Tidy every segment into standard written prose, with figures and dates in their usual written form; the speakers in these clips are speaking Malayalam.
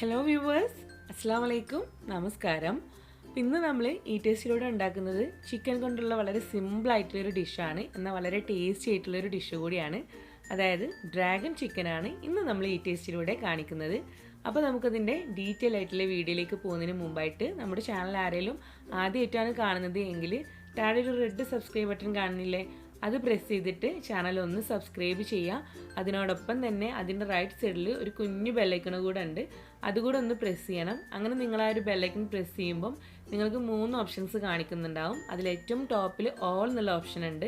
ഹലോ വ്യൂവേഴ്സ്, അസ്സാം വലൈക്കും, നമസ്കാരം. ഇന്ന് നമ്മൾ ഈ ടേസ്റ്റിലൂടെ ഉണ്ടാക്കുന്നത് ചിക്കൻ കൊണ്ടുള്ള വളരെ സിമ്പിളായിട്ടുള്ളൊരു ഡിഷാണ്, എന്നാൽ വളരെ ടേസ്റ്റി ആയിട്ടുള്ളൊരു ഡിഷ് കൂടിയാണ്. അതായത് ഡ്രാഗൺ ചിക്കനാണ് ഇന്ന് നമ്മൾ ഈ ടേസ്റ്റിലൂടെ കാണിക്കുന്നത്. അപ്പോൾ നമുക്കതിൻ്റെ ഡീറ്റെയിൽ ആയിട്ടുള്ള വീഡിയോയിലേക്ക് പോകുന്നതിന് മുമ്പായിട്ട് നമ്മുടെ ചാനൽ ആരെങ്കിലും ആദ്യമായിട്ടാണ് കാണുന്നത് എങ്കിൽ താഴെ ഒരു റെഡ് സബ്സ്ക്രൈബ് ബട്ടൺ കാണുന്നില്ലേ, അത് പ്രസ് ചെയ്തിട്ട് ചാനൽ ഒന്ന് സബ്സ്ക്രൈബ് ചെയ്യുക. അതിനോടൊപ്പം തന്നെ അതിൻ്റെ റൈറ്റ് സൈഡിൽ ഒരു കുഞ്ഞു ബെല്ലൈക്കൺ കൂടെ ഉണ്ട്, അതുകൂടെ ഒന്ന് പ്രസ് ചെയ്യണം. അങ്ങനെ നിങ്ങൾ ആ ഒരു ബെല്ലൈക്കൺ പ്രസ് ചെയ്യുമ്പം നിങ്ങൾക്ക് 3 ഓപ്ഷൻസ് കാണിക്കുന്നുണ്ടാവും. അതിലേറ്റവും ടോപ്പിൽ ഓൾ എന്നുള്ള ഓപ്ഷൻ ഉണ്ട്,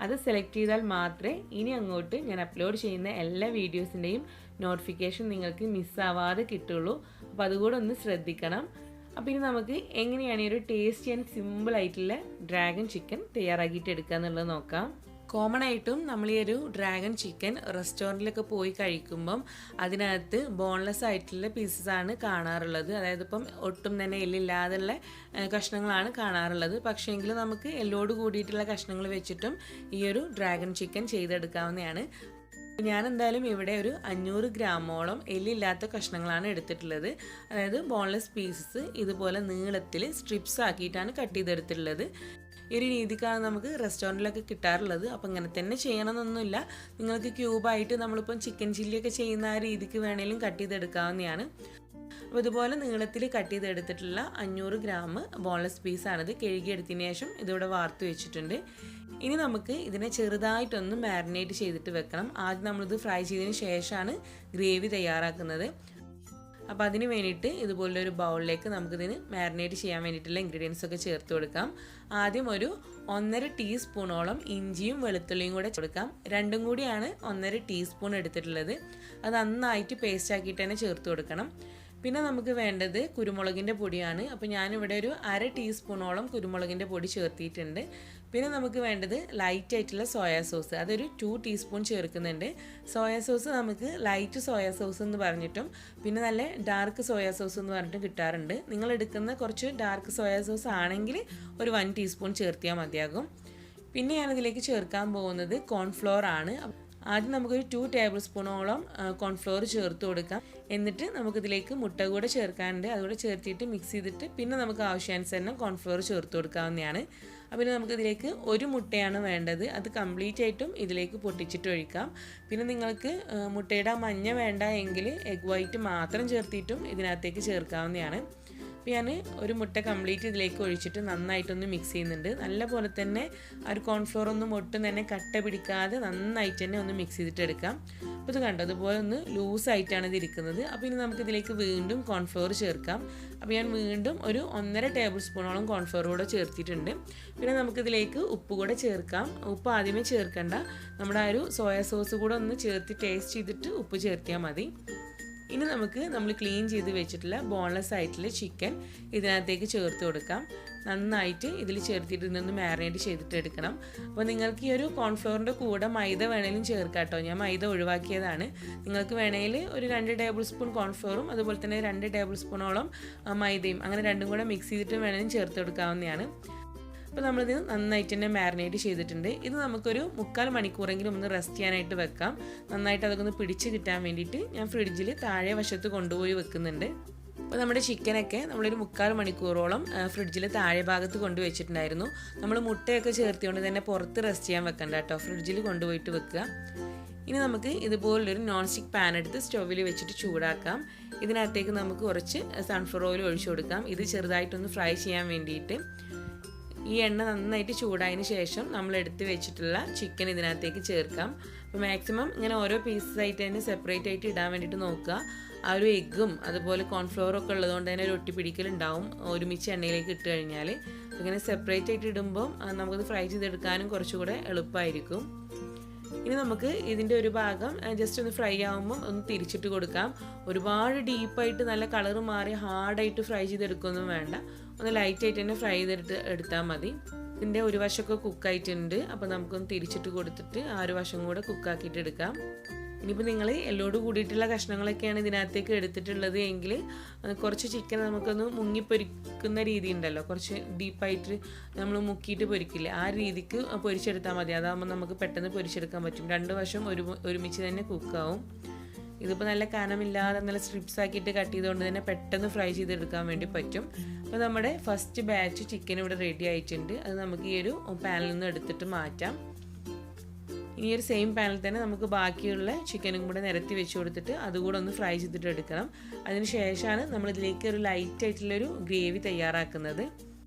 അത് സെലക്ട് ചെയ്താൽ മാത്രമേ ഇനി അങ്ങോട്ട് ഞാൻ അപ്ലോഡ് ചെയ്യുന്ന എല്ലാ വീഡിയോസിൻ്റെയും നോട്ടിഫിക്കേഷൻ നിങ്ങൾക്ക് മിസ്സാവാതെ കിട്ടുള്ളൂ. അപ്പോൾ അതുകൂടെ ഒന്ന് ശ്രദ്ധിക്കണം. അപ്പോൾ ഇനി നമുക്ക് എങ്ങനെയാണ് ഈ ഒരു ടേസ്റ്റി ആൻഡ് സിമ്പിൾ ആയിട്ടുള്ള ഡ്രാഗൺ ചിക്കൻ തയ്യാറാക്കിയിട്ട് എടുക്കുക എന്നുള്ളത് നോക്കാം. കോമൺ ആയിട്ടും നമ്മൾ ഈ ഒരു ഡ്രാഗൺ ചിക്കൻ റെസ്റ്റോറൻറ്റിലൊക്കെ പോയി കഴിക്കുമ്പം അതിനകത്ത് ബോൺലെസ് ആയിട്ടുള്ള പീസസാണ് കാണാറുള്ളത്. അതായത് ഇപ്പം ഒട്ടും തന്നെ എല്ലില്ലാതുള്ള കഷ്ണങ്ങളാണ് കാണാറുള്ളത്. പക്ഷേങ്കിൽ നമുക്ക് എല്ലോട് കൂടിയിട്ടുള്ള കഷ്ണങ്ങൾ വെച്ചിട്ടും ഈ ഒരു ഡ്രാഗൺ ചിക്കൻ ചെയ്തെടുക്കാവുന്നതാണ്. ഞാൻ എന്തായാലും ഇവിടെ ഒരു 500 ഗ്രാമോളം എല്ലില്ലാത്ത കഷ്ണങ്ങളാണ് എടുത്തിട്ടുള്ളത്. അതായത് ബോൺലെസ് പീസസ് ഇതുപോലെ നീളത്തിൽ സ്ട്രിപ്സ് ആക്കിയിട്ടാണ് കട്ട് ചെയ്തെടുത്തിട്ടുള്ളത്. ഈ ഒരു രീതിക്കാണ് നമുക്ക് റെസ്റ്റോറൻറ്റിലൊക്കെ കിട്ടാറുള്ളത്. അപ്പോൾ ഇങ്ങനെ തന്നെ ചെയ്യണമെന്നൊന്നുമില്ല, നിങ്ങൾക്ക് ക്യൂബായിട്ട് നമ്മളിപ്പം ചിക്കൻ ചില്ലിയൊക്കെ ചെയ്യുന്ന ആ രീതിക്ക് വേണമെങ്കിലും കട്ട് ചെയ്തെടുക്കാവുന്നതാണ്. അപ്പോൾ ഇതുപോലെ നീളത്തിൽ കട്ട് ചെയ്തെടുത്തിട്ടുള്ള 500 ഗ്രാം ബോൺലെസ് പീസാണിത്. കഴുകിയെടുത്തതിന് ശേഷം ഇതിവിടെ വാർത്ത് വെച്ചിട്ടുണ്ട്. ഇനി നമുക്ക് ഇതിനെ ചെറുതായിട്ടൊന്ന് മാരിനേറ്റ് ചെയ്തിട്ട് വെക്കണം. ആദ്യം നമ്മളിത് ഫ്രൈ ചെയ്തതിന് ശേഷമാണ് ഗ്രേവി തയ്യാറാക്കുന്നത്. അപ്പോൾ അതിന് വേണ്ടിയിട്ട് ഇതുപോലൊരു ബൗളിലേക്ക് നമുക്കിതിന് മാരിനേറ്റ് ചെയ്യാൻ വേണ്ടിയിട്ടുള്ള ഇൻഗ്രീഡിയൻസ് ഒക്കെ ചേർത്ത് കൊടുക്കാം. ആദ്യം ഒരു 1.5 ടീസ്പൂണോളം ഇഞ്ചിയും വെളുത്തുള്ളിയും കൂടെ കൊടുക്കാം. രണ്ടും കൂടിയാണ് 1.5 ടീസ്പൂൺ എടുത്തിട്ടുള്ളത്. അത് നന്നായിട്ട് പേസ്റ്റ് ആക്കിയിട്ട് തന്നെ ചേർത്ത് കൊടുക്കണം. പിന്നെ നമുക്ക് വേണ്ടത് കുരുമുളകിൻ്റെ പൊടിയാണ്. അപ്പോൾ ഞാനിവിടെ ഒരു 1/2 ടീസ്പൂണോളം കുരുമുളകിൻ്റെ പൊടി ചേർത്തിയിട്ടുണ്ട്. പിന്നെ നമുക്ക് വേണ്ടത് ലൈറ്റ് ആയിട്ടുള്ള സോയാ സോസ്, അതൊരു 2 ടീസ്പൂൺ ചേർക്കുന്നുണ്ട്. സോയാ സോസ് നമുക്ക് ലൈറ്റ് സോയാ സോസ് എന്ന് പറഞ്ഞിട്ടും പിന്നെ നല്ല ഡാർക്ക് സോയാ സോസ് എന്ന് പറഞ്ഞിട്ടും കിട്ടാറുണ്ട്. നിങ്ങൾ എടുക്കുന്ന കുറച്ച് ഡാർക്ക് സോയാ സോസ് ആണെങ്കിൽ ഒരു 1 ടീസ്പൂൺ ചേർത്തിയാൽ മതിയാകും. പിന്നെ ഞാനിതിലേക്ക് ചേർക്കാൻ പോകുന്നത് കോൺഫ്ലോർ ആണ്. ആദ്യം നമുക്കൊരു 2 ടേബിൾ സ്പൂണോളം കോൺഫ്ലോർ ചേർത്ത് കൊടുക്കാം. എന്നിട്ട് നമുക്കിതിലേക്ക് മുട്ട കൂടെ ചേർക്കാനുണ്ട്, അതുകൂടെ ചേർത്തിട്ട് മിക്സ് ചെയ്തിട്ട് പിന്നെ നമുക്ക് ആവശ്യാനുസരണം കോൺഫ്ലോർ ചേർത്ത് കൊടുക്കാവുന്നതാണ്. അപ്പോൾ പിന്നെ നമുക്കിതിലേക്ക് ഒരു മുട്ടയാണ് വേണ്ടത്, അത് കംപ്ലീറ്റ് ആയിട്ടും ഇതിലേക്ക് പൊട്ടിച്ചിട്ട് ഒഴിക്കാം. പിന്നെ നിങ്ങൾക്ക് മുട്ടയുടെ മഞ്ഞ വേണ്ട എങ്കിൽ എഗ് വൈറ്റ് മാത്രം ചേർത്തിട്ടും ഇതിനകത്തേക്ക് ചേർക്കാവുന്നതാണ്. അപ്പോൾ ഞാൻ ഒരു മുട്ട കംപ്ലീറ്റ് ഇതിലേക്ക് ഒഴിച്ചിട്ട് നന്നായിട്ടൊന്ന് മിക്സ് ചെയ്യുന്നുണ്ട്. നല്ല പോലെ തന്നെ ആ ഒരു കോൺഫ്ലോർ ഒന്നും ഒട്ടും തന്നെ കട്ട പിടിക്കാതെ നന്നായിട്ട് തന്നെ ഒന്ന് മിക്സ് ചെയ്തിട്ട് എടുക്കാം. അപ്പോൾ ഇത് കണ്ടോ, അതുപോലെ ഒന്ന് ലൂസായിട്ടാണ് ഇത് ഇരിക്കുന്നത്. അപ്പോൾ ഇനി നമുക്കിതിലേക്ക് വീണ്ടും കോൺഫ്ലോർ ചേർക്കാം. അപ്പോൾ ഞാൻ വീണ്ടും ഒരു 1.5 ടേബിൾ സ്പൂണോളം കോൺഫ്ലോർ കൂടെ ചേർത്തിട്ടുണ്ട്. പിന്നെ നമുക്കിതിലേക്ക് ഉപ്പ് കൂടെ ചേർക്കാം. ഉപ്പ് ആദ്യമേ ചേർക്കണ്ട, നമ്മുടെ ആ ഒരു സോയാ സോസ് കൂടെ ഒന്ന് ചേർത്ത് ടേസ്റ്റ് ചെയ്തിട്ട് ഉപ്പ് ചേർത്തിയാൽ മതി. ഇനി നമ്മൾ ക്ലീൻ ചെയ്ത് വെച്ചിട്ടുള്ള ബോൺലെസ് ആയിട്ടുള്ള ചിക്കൻ ഇതിനകത്തേക്ക് ചേർത്ത് കൊടുക്കാം. നന്നായിട്ട് ഇതിൽ ചേർത്തിട്ട് ഇതൊന്ന് മാരിനേറ്റ് ചെയ്തിട്ട് എടുക്കണം. അപ്പോൾ നിങ്ങൾക്ക് ഈ ഒരു കോൺഫ്ലോറിൻ്റെ കൂടെ മൈദ വേണമെങ്കിലും ചേർക്കാം കേട്ടോ. ഞാൻ മൈദ ഒഴിവാക്കിയതാണ്. നിങ്ങൾക്ക് വേണമെങ്കിൽ ഒരു 2 ടേബിൾ സ്പൂൺ കോൺഫ്ലോറും അതുപോലെ തന്നെ 2 ടേബിൾ സ്പൂണോളം മൈദയും അങ്ങനെ രണ്ടും കൂടെ മിക്സ് ചെയ്തിട്ട് വേണമെങ്കിലും ചേർത്ത് കൊടുക്കാവുന്നതാണ്. അപ്പോൾ നമ്മളിത് നന്നായിട്ട് തന്നെ മാരിനേറ്റ് ചെയ്തിട്ടുണ്ട്. ഇത് നമുക്കൊരു 3/4 മണിക്കൂറെങ്കിലും ഒന്ന് റെസ്റ്റ് ചെയ്യാനായിട്ട് വെക്കാം. നന്നായിട്ട് അതൊക്കെ ഒന്ന് പിടിച്ച് കിട്ടാൻ വേണ്ടിയിട്ട് ഞാൻ ഫ്രിഡ്ജിൽ താഴെ വശത്ത് കൊണ്ടുപോയി വെക്കുന്നുണ്ട്. അപ്പോൾ നമ്മുടെ ചിക്കനൊക്കെ നമ്മളൊരു 3/4 മണിക്കൂറോളം ഫ്രിഡ്ജിൽ താഴെ ഭാഗത്ത് കൊണ്ടുവച്ചിട്ടുണ്ടായിരുന്നു. നമ്മൾ മുട്ടയൊക്കെ ചേർത്തുകൊണ്ട് തന്നെ പുറത്ത് റെസ്റ്റ് ചെയ്യാൻ വെക്കണ്ട കേട്ടോ, ഫ്രിഡ്ജിൽ കൊണ്ടുപോയിട്ട് വെക്കുക. ഇനി നമുക്ക് ഇതുപോലൊരു നോൺ സ്റ്റിക്ക് പാൻ എടുത്ത് സ്റ്റൗവിൽ വെച്ചിട്ട് ചൂടാക്കാം. ഇതിനകത്തേക്ക് നമുക്ക് കുറച്ച് സൺഫ്ലവർ ഓയിൽ ഒഴിച്ചു കൊടുക്കാം. ഇത് ചെറുതായിട്ടൊന്ന് ഫ്രൈ ചെയ്യാൻ വേണ്ടിയിട്ട്. ഈ എണ്ണ നന്നായിട്ട് ചൂടായതിന് ശേഷം നമ്മൾ എടുത്ത് വെച്ചിട്ടുള്ള ചിക്കൻ ഇതിനകത്തേക്ക് ചേർക്കാം. അപ്പോൾ മാക്സിമം ഇങ്ങനെ ഓരോ പീസസായിട്ട് തന്നെ സെപ്പറേറ്റ് ആയിട്ട് ഇടാൻ വേണ്ടിയിട്ട് നോക്കുക. ആ ഒരു എഗ്ഗും അതുപോലെ കോൺഫ്ലവറും ഒക്കെ ഉള്ളതുകൊണ്ട് തന്നെ ഒരു ഒട്ടിപ്പിടിക്കലുണ്ടാവും ഒരുമിച്ച് എണ്ണയിലേക്ക് ഇട്ട് കഴിഞ്ഞാൽ. ഇങ്ങനെ സെപ്പറേറ്റ് ആയിട്ട് ഇടുമ്പം നമുക്കത് ഫ്രൈ ചെയ്തെടുക്കാനും കുറച്ചുകൂടെ എളുപ്പമായിരിക്കും. ഇനി നമുക്ക് ഇതിൻ്റെ ഒരു ഭാഗം ജസ്റ്റ് ഒന്ന് ഫ്രൈ ആകുമ്പം ഒന്ന് തിരിച്ചിട്ട് കൊടുക്കാം. ഒരുപാട് ഡീപ്പായിട്ട് നല്ല കളറ് മാറി ഹാർഡായിട്ട് ഫ്രൈ ചെയ്തെടുക്കുകയൊന്നും വേണ്ട, ഒന്ന് ലൈറ്റായിട്ട് തന്നെ ഫ്രൈ ചെയ്തെടുത്ത് എടുത്താൽ മതി. ഇതിൻ്റെ ഒരു വശമൊക്കെ കുക്കായിട്ടുണ്ട്. അപ്പോൾ നമുക്കൊന്ന് തിരിച്ചിട്ട് കൊടുത്തിട്ട് ആ ഒരു വശം കൂടെ കുക്കാക്കിയിട്ട് എടുക്കാം. ഇനിയിപ്പോൾ നിങ്ങൾ എല്ലോട് കൂടിയിട്ടുള്ള കഷ്ണങ്ങളൊക്കെയാണ് ഇതിനകത്തേക്ക് എടുത്തിട്ടുള്ളത് എങ്കിൽ കുറച്ച് ചിക്കൻ നമുക്കൊന്ന് മുങ്ങിപ്പൊരിക്കുന്ന രീതി ഉണ്ടല്ലോ, കുറച്ച് ഡീപ്പായിട്ട് നമ്മൾ മുക്കിയിട്ട് പൊരിക്കില്ലേ, ആ രീതിക്ക് പൊരിച്ചെടുത്താൽ മതി. അതാകുമ്പോൾ നമുക്ക് പെട്ടെന്ന് പൊരിച്ചെടുക്കാൻ പറ്റും. 2 വശം ഒരുമിച്ച് തന്നെ കുക്കാവും. ഇതിപ്പോൾ നല്ല കനമില്ലാതെ നല്ല സ്ട്രിപ്സ് ആക്കിയിട്ട് കട്ട് ചെയ്തുകൊണ്ട് തന്നെ പെട്ടെന്ന് ഫ്രൈ ചെയ്തെടുക്കാൻ വേണ്ടി പറ്റും. അപ്പോൾ നമ്മുടെ ഫസ്റ്റ് ബാച്ച് ചിക്കൻ ഇവിടെ റെഡി ആയിട്ടുണ്ട്. അത് നമുക്ക് ഈ ഒരു പാനിൽ നിന്ന് എടുത്തിട്ട് മാറ്റാം. ഈ ഒരു സെയിം പാനിൽ തന്നെ നമുക്ക് ബാക്കിയുള്ള ചിക്കനും കൂടെ നിരത്തി വെച്ച് കൊടുത്തിട്ട് അതുകൂടെ ഒന്ന് ഫ്രൈ ചെയ്തിട്ട് എടുക്കണം. അതിന് ശേഷമാണ് നമ്മളിതിലേക്ക് ഒരു ലൈറ്റ് ആയിട്ടുള്ളൊരു ഗ്രേവി തയ്യാറാക്കുന്നത്.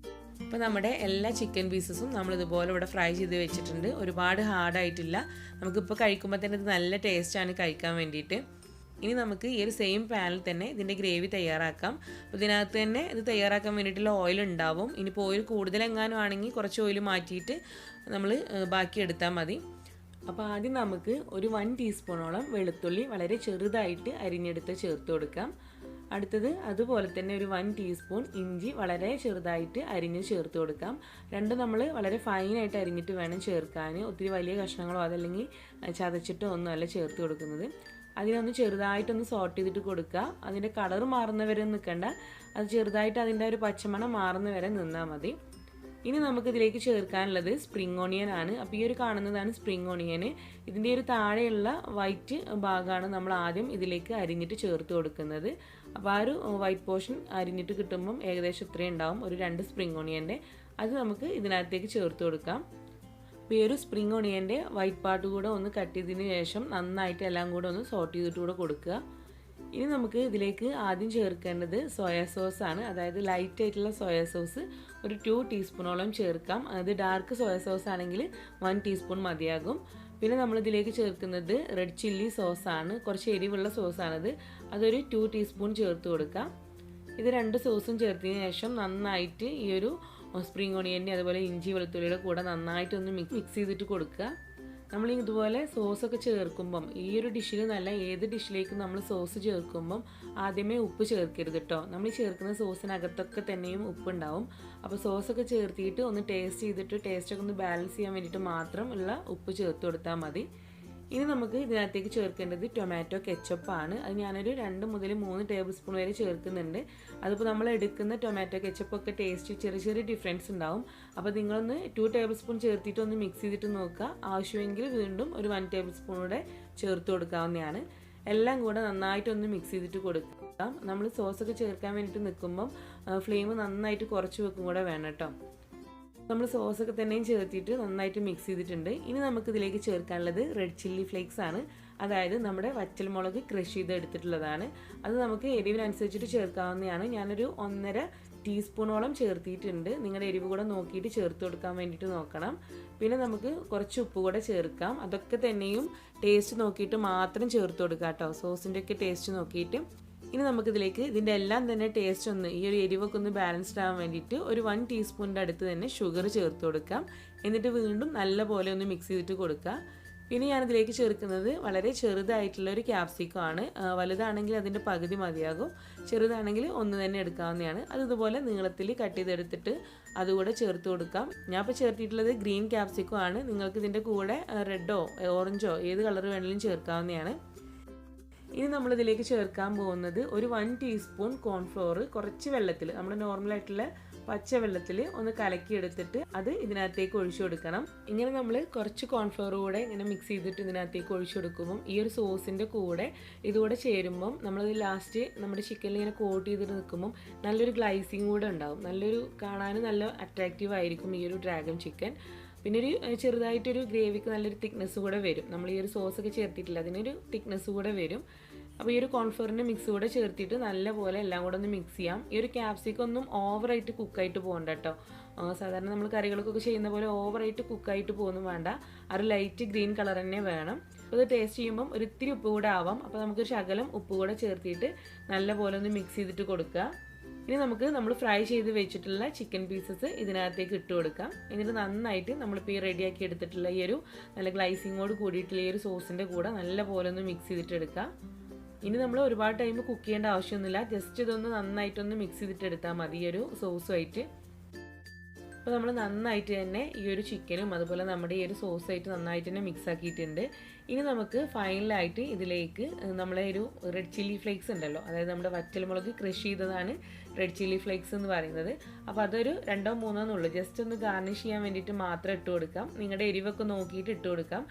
അപ്പോൾ നമ്മുടെ എല്ലാ ചിക്കൻ പീസസും നമ്മളിതുപോലെ ഇവിടെ ഫ്രൈ ചെയ്ത് വെച്ചിട്ടുണ്ട്. ഒരുപാട് ഹാർഡായിട്ടില്ല. നമുക്കിപ്പോൾ കഴിക്കുമ്പോൾ തന്നെ ഇത് നല്ല ടേസ്റ്റാണ് കഴിക്കാൻ വേണ്ടിയിട്ട്. ഇനി നമുക്ക് ഈ ഒരു സെയിം പാനിൽ തന്നെ ഇതിൻ്റെ ഗ്രേവി തയ്യാറാക്കാം. അപ്പോൾ ഇതിനകത്ത് തന്നെ ഇത് തയ്യാറാക്കാൻ വേണ്ടിയിട്ടുള്ള ഓയിൽ ഉണ്ടാവും. ഇനിയിപ്പോൾ ഓയിൽ കൂടുതലെങ്ങാനും ആണെങ്കിൽ കുറച്ച് ഓയിൽ മാറ്റിയിട്ട് നമ്മൾ ബാക്കി എടുത്താൽ മതി. അപ്പോൾ ആദ്യം നമുക്ക് ഒരു 1 ടീസ്പൂണോളം വെളുത്തുള്ളി വളരെ ചെറുതായിട്ട് അരിഞ്ഞെടുത്ത് ചേർത്ത് കൊടുക്കാം. അടുത്തത് അതുപോലെ തന്നെ ഒരു 1 ടീസ്പൂൺ ഇഞ്ചി വളരെ ചെറുതായിട്ട് അരിഞ്ഞ് ചേർത്ത് കൊടുക്കാം. രണ്ടും നമ്മൾ വളരെ ഫൈനായിട്ട് അരിഞ്ഞിട്ട് വേണം ചേർക്കാൻ. ഒത്തിരി വലിയ കഷ്ണങ്ങളോ അതല്ലെങ്കിൽ ചതച്ചിട്ടോ ഒന്നുമല്ല ചേർത്ത് കൊടുക്കുന്നത്. അതിനൊന്ന് ചെറുതായിട്ടൊന്ന് സോട്ട് ചെയ്തിട്ട് കൊടുക്കുക. അതിൻ്റെ കളർ മാറുന്നവരെ നിൽക്കണ്ട, അത് ചെറുതായിട്ട് അതിൻ്റെ ഒരു പച്ചമണം മാറുന്നവരെ നിന്നാൽ മതി. ഇനി നമുക്കിതിലേക്ക് ചേർക്കാനുള്ളത് സ്പ്രിംഗ് ഓണിയൻ ആണ്. അപ്പോൾ ഈ ഒരു കാണുന്നതാണ് സ്പ്രിംഗ് ഓണിയൻ. ഇതിൻ്റെ ഒരു താഴെയുള്ള വൈറ്റ് ഭാഗമാണ് നമ്മൾ ആദ്യം ഇതിലേക്ക് അരിഞ്ഞിട്ട് ചേർത്ത് കൊടുക്കുന്നത്. അപ്പോൾ ആ ഒരു വൈറ്റ് പോർഷൻ അരിഞ്ഞിട്ട് കിട്ടുമ്പം ഏകദേശം ഇത്രയും ഉണ്ടാവും, ഒരു 2 സ്പ്രിംഗ് ഓണിയൻ്റെ. അത് നമുക്ക് ഇതിനകത്തേക്ക് ചേർത്ത് കൊടുക്കാം. അപ്പോൾ ഈ ഒരു സ്പ്രിംഗ് ഓണിയൻ്റെ വൈറ്റ് പാർട്ട് കൂടെ ഒന്ന് കട്ട് ചെയ്തതിന് ശേഷം നന്നായിട്ട് എല്ലാം കൂടെ ഒന്ന് സോട്ട് ചെയ്തിട്ട് കൂടെ കൊടുക്കുക. ഇനി നമുക്ക് ഇതിലേക്ക് ആദ്യം ചേർക്കേണ്ടത് സോയാ സോസാണ്. അതായത് ലൈറ്റ് ആയിട്ടുള്ള സോയാ സോസ് ഒരു 2 ടീസ്പൂണോളം ചേർക്കാം. അത് ഡാർക്ക് സോയാ സോസ് ആണെങ്കിൽ 1 ടീസ്പൂൺ മതിയാകും. പിന്നെ നമ്മളിതിലേക്ക് ചേർക്കുന്നത് റെഡ് ചില്ലി സോസാണ്. കുറച്ച് എരിവുള്ള സോസാണത്. അതൊരു 2 ടീസ്പൂൺ ചേർത്ത് കൊടുക്കാം. ഇത് 2 സോസും ചേർത്തതിന് ശേഷം നന്നായിട്ട് ഈ ഒരു സ്പ്രിംഗ് ഓണിയൻ്റെ അതുപോലെ ഇഞ്ചി വെളുത്തുള്ളിയുടെ കൂടെ നന്നായിട്ടൊന്ന് മിക്സ് ചെയ്തിട്ട് കൊടുക്കുക. നമ്മൾ ഇതുപോലെ സോസൊക്കെ ചേർക്കുമ്പം ഈ ഒരു ഡിഷിൽ നല്ല ഏത് ഡിഷിലേക്കും നമ്മൾ സോസ് ചേർക്കുമ്പം ആദ്യമേ ഉപ്പ് ചേർക്കരുത് കേട്ടോ. നമ്മൾ ചേർക്കുന്ന സോസിനകത്തൊക്കെ തന്നെയും ഉപ്പുണ്ടാവും. അപ്പോൾ സോസൊക്കെ ചേർത്തിട്ട് ഒന്ന് ടേസ്റ്റ് ചെയ്തിട്ട് ടേസ്റ്റൊക്കെ ഒന്ന് ബാലൻസ് ചെയ്യാൻ വേണ്ടിയിട്ട് മാത്രം ഉള്ള ഉപ്പ് ചേർത്ത് കൊടുത്താൽ മതി. ഇനി നമുക്ക് ഇതിനകത്തേക്ക് ചേർക്കേണ്ടത് ടൊമാറ്റോ കെച്ചപ്പാണ്. അത് ഞാനൊരു 2 മുതൽ 3 ടേബിൾ സ്പൂൺ വരെ ചേർക്കുന്നുണ്ട്. അതിപ്പോൾ നമ്മൾ എടുക്കുന്ന ടൊമാറ്റോ കെച്ചപ്പൊക്കെ ടേസ്റ്റ് ചെറിയ ചെറിയ ഡിഫറൻസ് ഉണ്ടാവും. അപ്പോൾ നിങ്ങളൊന്ന് 2 ടേബിൾ സ്പൂൺ ചേർത്തിട്ട് ഒന്ന് മിക്സ് ചെയ്തിട്ട് നോക്കുക. ആവശ്യമെങ്കിൽ വീണ്ടും ഒരു 1 ടേബിൾ സ്പൂൺ കൂടെ ചേർത്ത് കൊടുക്കാവുന്നതാണ്. എല്ലാം കൂടെ നന്നായിട്ടൊന്ന് മിക്സ് ചെയ്തിട്ട് കൊടുക്കാം. നമ്മൾ സോസൊക്കെ ചേർക്കാൻ വേണ്ടിയിട്ട് നിൽക്കുമ്പം ഫ്ലെയിം നന്നായിട്ട് കുറച്ച് വെക്കും കൂടെ വേണം കേട്ടോ. നമ്മൾ സോസൊക്കെ തന്നെയും ചേർത്തിട്ട് നന്നായിട്ട് മിക്സ് ചെയ്തിട്ടുണ്ട്. ഇനി നമുക്കിതിലേക്ക് ചേർക്കാനുള്ളത് റെഡ് ചില്ലി ഫ്ലേക്സ് ആണ്. അതായത് നമ്മുടെ വറ്റൽമുളക് ക്രഷ് ചെയ്ത് എടുത്തിട്ടുള്ളതാണ്. അത് നമുക്ക് എരിവിനനുസരിച്ചിട്ട് ചേർക്കാവുന്നതാണ്. ഞാനൊരു 1.5 ടീസ്പൂണോളം ചേർത്തിട്ടുണ്ട്. നിങ്ങളുടെ എരിവ് കൂടെ നോക്കിയിട്ട് ചേർത്ത് കൊടുക്കാൻ വേണ്ടിയിട്ട് നോക്കണം. പിന്നെ നമുക്ക് കുറച്ച് ഉപ്പ് കൂടെ ചേർക്കാം. അതൊക്കെ തന്നെയും ടേസ്റ്റ് നോക്കിയിട്ട് മാത്രം ചേർത്ത് കൊടുക്കാം കേട്ടോ, സോസിൻ്റെ ഒക്കെ ടേസ്റ്റ് നോക്കിയിട്ട്. ഇനി നമുക്കിതിലേക്ക് ഇതിൻ്റെ എല്ലാം തന്നെ ടേസ്റ്റ് ഒന്ന് ഈ ഒരു എരിവൊക്കെ ഒന്ന് ബാലൻസ്ഡ് ആവാൻ വേണ്ടിയിട്ട് ഒരു 1 ടീസ്പൂണിൻ്റെ അടുത്ത് തന്നെ ഷുഗർ ചേർത്ത് കൊടുക്കാം. എന്നിട്ട് വീണ്ടും നല്ലപോലെ ഒന്ന് മിക്സ് ചെയ്തിട്ട് കൊടുക്കുക. പിന്നെ ഞാനിതിലേക്ക് ചേർക്കുന്നത് വളരെ ചെറുതായിട്ടുള്ള ഒരു ക്യാപ്സിക്കം ആണ്. വലുതാണെങ്കിൽ അതിൻ്റെ പകുതി മതിയാകും, ചെറുതാണെങ്കിൽ ഒന്ന് തന്നെ എടുക്കാവുന്നതാണ്. അത് ഇതുപോലെ നീളത്തിൽ കട്ട് ചെയ്തെടുത്തിട്ട് അതുകൂടെ ചേർത്ത് കൊടുക്കാം. ഞാൻ ഇപ്പോൾ ചേർത്തിട്ടുള്ളത് ഗ്രീൻ ക്യാപ്സിക്കം ആണ്. നിങ്ങൾക്ക് ഇതിൻ്റെ കൂടെ റെഡോ ഓറഞ്ചോ ഏത് കളർ വേണമെങ്കിലും ചേർക്കാവുന്നതാണ്. ഇനി നമ്മളിതിലേക്ക് ചേർക്കാൻ പോകുന്നത് ഒരു 1 ടീസ്പൂൺ കോൺഫ്ലോർ കുറച്ച് വെള്ളത്തിൽ, നമ്മുടെ നോർമലായിട്ടുള്ള പച്ച വെള്ളത്തിൽ ഒന്ന് കലക്കിയെടുത്തിട്ട് അത് ഇതിനകത്തേക്ക് ഒഴിച്ചു കൊടുക്കണം. ഇങ്ങനെ നമ്മൾ കുറച്ച് കോൺഫ്ലോർ കൂടെ ഇങ്ങനെ മിക്സ് ചെയ്തിട്ട് ഇതിനകത്തേക്ക് ഒഴിച്ചു കൊടുക്കുമ്പം ഈ ഒരു സോസിൻ്റെ കൂടെ ഇതുകൂടെ ചേരുമ്പം നമ്മളത് ലാസ്റ്റ് നമ്മുടെ ചിക്കനിൽ ഇങ്ങനെ കോട്ട് ചെയ്തിട്ട് നിൽക്കുമ്പം നല്ലൊരു ഗ്ലൈസിങ് കൂടെ ഉണ്ടാവും. നല്ലൊരു കാണാനും നല്ല അട്രാക്റ്റീവ് ആയിരിക്കും ഈ ഒരു ഡ്രാഗൺ ചിക്കൻ. പിന്നെ ഒരു ചെറുതായിട്ടൊരു ഗ്രേവിക്ക് നല്ലൊരു തിക്നെസ് കൂടെ വരും. നമ്മൾ ഈ ഒരു സോസൊക്കെ ചേർത്തിട്ടില്ല, അതിനൊരു തിക്നെസ് കൂടെ വരും. അപ്പോൾ ഈ ഒരു കോൺഫ്ലോറിൻ്റെ മിക്സ് കൂടെ ചേർത്തിട്ട് നല്ലപോലെ എല്ലാം കൂടെ ഒന്ന് മിക്സ് ചെയ്യാം. ഈ ഒരു ക്യാപ്സിക്കം ഒന്നും ഓവറായിട്ട് കുക്കായിട്ട് പോകണ്ട കേട്ടോ. സാധാരണ നമ്മൾ കറികൾക്കൊക്കെ ചെയ്യുന്ന പോലെ ഓവറായിട്ട് കുക്കായിട്ട് പോകുന്നു വേണ്ട. ആ ഒരു ലൈറ്റ് ഗ്രീൻ കളർ തന്നെ വേണം. അപ്പോൾ ഇത് ടേസ്റ്റ് ചെയ്യുമ്പം ഒരു ഇത്തിരി ഉപ്പ് കൂടെ ആവാം. അപ്പോൾ നമുക്കൊരു ശകലം ഉപ്പ് കൂടെ ചേർത്തിട്ട് നല്ലപോലെ ഒന്ന് മിക്സ് ചെയ്തിട്ട് കൊടുക്കുക. ഇനി നമുക്ക് നമ്മൾ ഫ്രൈ ചെയ്ത് വെച്ചിട്ടുള്ള ചിക്കൻ പീസസ് ഇതിനകത്തേക്ക് ഇട്ട് കൊടുക്കാം. എന്നിട്ട് നന്നായിട്ട് നമ്മളിപ്പോൾ ഈ റെഡിയാക്കി എടുത്തിട്ടുള്ള ഈ ഒരു നല്ല ഗ്ലൈസിങ്ങോട് കൂടിയിട്ടുള്ള ഈ ഒരു സോസിൻ്റെ കൂടെ നല്ലപോലെ ഒന്ന് മിക്സ് ചെയ്തിട്ട് എടുക്കാം. ഇനി നമ്മൾ ഒരുപാട് ടൈം കുക്ക് ചെയ്യേണ്ട ആവശ്യമൊന്നുമില്ല. ജസ്റ്റ് ഇതൊന്ന് നന്നായിട്ടൊന്ന് മിക്സ് ചെയ്തിട്ട് എടുത്താൽ മതി ഈ ഒരു സോസുമായിട്ട്. അപ്പോൾ നമ്മൾ നന്നായിട്ട് തന്നെ ഈ ഒരു ചിക്കനും അതുപോലെ നമ്മുടെ ഈ ഒരു സോസായിട്ട് നന്നായിട്ട് തന്നെ മിക്സ് ആക്കിയിട്ടുണ്ട്. ഇനി നമുക്ക് ഫൈനലായിട്ട് ഇതിലേക്ക് നമ്മളെ ഒരു റെഡ് ചില്ലി ഫ്ലേക്സ് ഉണ്ടല്ലോ, അതായത് നമ്മുടെ വറ്റൽമുളക് ക്രഷ് ചെയ്തതാണ് റെഡ് ചില്ലി ഫ്ലേക്സ് എന്ന് പറയുന്നത്. അപ്പോൾ അതൊരു 2 3 എന്നുള്ളൂ, ജസ്റ്റ് ഒന്ന് ഗാർണിഷ് ചെയ്യാൻ വേണ്ടിയിട്ട് മാത്രം ഇട്ട് കൊടുക്കാം. നിങ്ങളുടെ എരിവൊക്കെ നോക്കിയിട്ട് ഇട്ട് കൊടുക്കാം.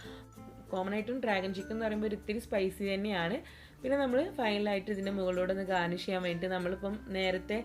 കോമൺ ആയിട്ടും ഡ്രാഗൺ ചിക്കൻ എന്ന് പറയുമ്പോൾ ഒരു ഇത്തിരി സ്പൈസി തന്നെയാണ്. പിന്നെ നമ്മൾ ഫൈനലായിട്ട് ഇതിൻ്റെ മുകളിലൂടെ ഒന്ന് ഗാർണിഷ് ചെയ്യാൻ വേണ്ടിയിട്ട് നമ്മളിപ്പം നേരത്തെ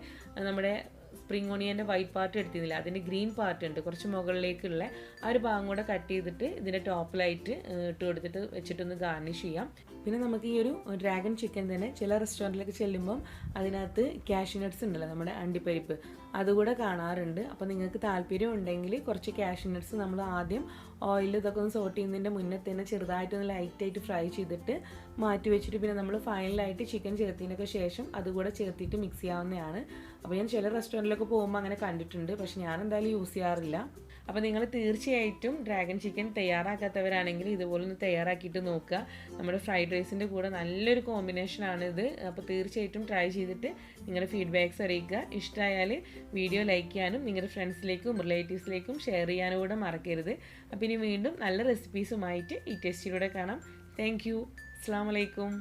നമ്മുടെ സ്പ്രിംഗ് ഓണിയൻ്റെ വൈറ്റ് പാർട്ട് എടുത്തിരുന്നില്ല, അതിൻ്റെ ഗ്രീൻ പാർട്ട് ഉണ്ട് കുറച്ച് മുകളിലേക്കുള്ള ആ ഒരു ഭാഗം കൂടെ കട്ട് ചെയ്തിട്ട് ഇതിൻ്റെ ടോപ്പിലായിട്ട് ഇട്ട് കൊടുത്തിട്ട് വെച്ചിട്ടൊന്ന് ഗാർണിഷ് ചെയ്യാം. പിന്നെ നമുക്ക് ഈ ഒരു ഡ്രാഗൺ ചിക്കൻ തന്നെ ചില റെസ്റ്റോറൻറ്റിലൊക്കെ ചെല്ലുമ്പം അതിനകത്ത് കാഷ്യൂ നട്ട്സ് ഉണ്ടല്ലോ, നമ്മുടെ അണ്ടിപ്പരിപ്പ്, അതുകൂടെ കാണാറുണ്ട്. അപ്പോൾ നിങ്ങൾക്ക് താല്പര്യം ഉണ്ടെങ്കിൽ കുറച്ച് കാഷ്യൂ നട്ട്സ് നമ്മൾ ആദ്യം ഓയിൽ ഇതൊക്കെ ഒന്ന് സോട്ട് ചെയ്യുന്നതിൻ്റെ മുന്നേ തന്നെ ചെറുതായിട്ടൊന്ന് ലൈറ്റായിട്ട് ഫ്രൈ ചെയ്തിട്ട് മാറ്റി വെച്ചിട്ട് പിന്നെ നമ്മൾ ഫൈനലായിട്ട് ചിക്കൻ ചേർത്തതിനൊക്കെ ശേഷം അതുകൂടെ ചേർത്തിട്ട് മിക്സ് ചെയ്യാവുന്നതാണ്. അപ്പോൾ ഞാൻ ചില റെസ്റ്റോറൻറ്റിലൊക്കെ പോകുമ്പോൾ അങ്ങനെ കണ്ടിട്ടുണ്ട്, പക്ഷെ ഞാൻ എന്തായാലും യൂസ് ചെയ്യാറില്ല. അപ്പോൾ നിങ്ങൾ തീർച്ചയായിട്ടും ഡ്രാഗൺ ചിക്കൻ തയ്യാറാക്കാത്തവരാണെങ്കിൽ ഇതുപോലെ ഒന്ന് തയ്യാറാക്കിയിട്ട് നോക്കുക. നമ്മുടെ ഫ്രൈഡ് റൈസിൻ്റെ കൂടെ നല്ലൊരു കോമ്പിനേഷനാണിത്. അപ്പോൾ തീർച്ചയായിട്ടും ട്രൈ ചെയ്തിട്ട് നിങ്ങളുടെ ഫീഡ്ബാക്ക്സ് അറിയിക്കുക. ഇഷ്ടമായാൽ വീഡിയോ ലൈക്ക് ചെയ്യാനും നിങ്ങളുടെ ഫ്രണ്ട്സിലേക്കും റിലേറ്റീവ്സിലേക്കും ഷെയർ ചെയ്യാനും കൂടെ മറക്കരുത്. അപ്പോൾ ഇനി വീണ്ടും നല്ല റെസിപ്പീസുമായിട്ട് ഈ ടെസ്റ്റിലൂടെ കാണാം. Thank you. അസ്സലാമു അലൈക്കും.